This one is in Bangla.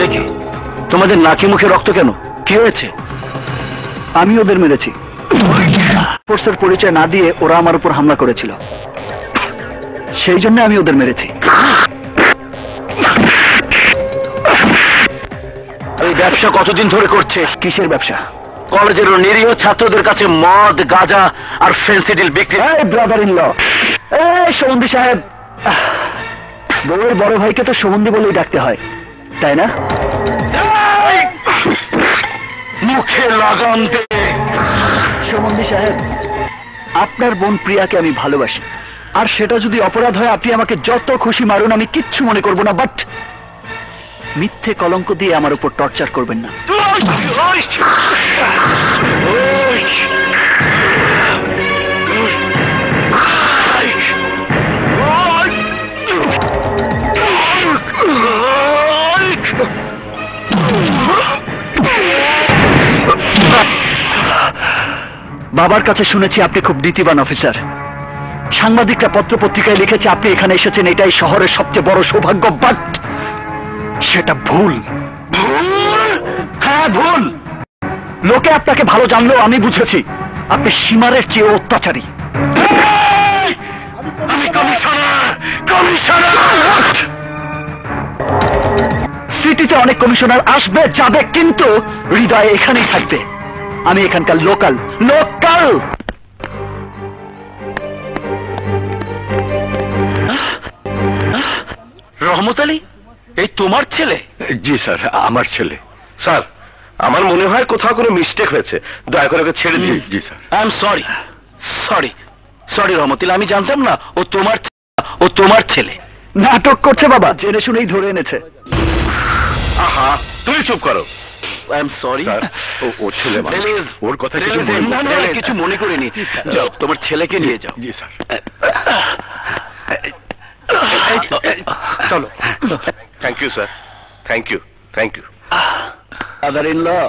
দেখি তোমাদের নাকি মুখে রক্ত কেন? কি হয়েছে? আমি ওদের মেরেছি। ফোর্সের পরিচয় না দিয়ে ওরা আমার উপর হামলা করেছিল, সেই জন্য আমি ওদের মেরেছি। এই ব্যবসা কতদিন ধরে করছে? কিসের ব্যবসা? কলেজের নিরীহ ছাত্রদের কাছে মদ, গাঁজা আর ফেন্সিডিল বিক্রি। ব্রাদার ইন ল, এই সমন্ধি সাহেব, বউয়ের বড় ভাইকে তো সমন্ধি বলেই ডাকতে হয়, তাই না? মুখে লাগাম দে। সমন্ধি সাহেব, আপনার বোন প্রিয়াকে আমি ভালোবাসি, আর সেটা যদি অপরাধ হয় আপনি আমাকে যত খুশি মারুন, আমি কিচ্ছু মনে করব না, বাট মিথ্যে কলঙ্ক দিয়ে আমার উপর টর্চার করবেন না। বাবার কাছে শুনেছি আপনি খুব নীতিবান অফিসার। সাংবাদিকরা পত্র পত্রিকায় লিখেছে আপনি এখানে এসেছেন, এটাই শহরের সবচেয়ে বড় সৌভাগ্য, বাট সেটা ভুল। হ্যাঁ ভুল। লোকে আপনাকে ভালো জানলেও আমি বুঝেছি আপনি সীমারের চেয়ে অত্যাচারী। সিটিতে অনেক কমিশনার আসবে যাবে, কিন্তু হৃদয় এখানেই থাকবে। আমি এখানকার লোকাল। রহমত আলী, এই তোমার ছেলে? জি স্যার, আমার ছেলে। স্যার, আমার মনে হয় কোথাও কোনো মিস্টেক হয়েছে, দয়া করে ওকে ছেড়ে দিন। জি sir. I am sorry sorry Rahmat Ali, আমি জানতাম না ও তোমার ছেলে। নাটক করছে বাবা, জেনে শুনেই ধরে এনেছে। আহা, তুমি চুপ করো। I am sorry. ও ছেলে, ওর কথা কিছু মনে করিনি। যাও, তোমার ছেলেকে নিয়ে যাও। জি স্যার। চলো। Thank you sir, thank you. Father-in-law.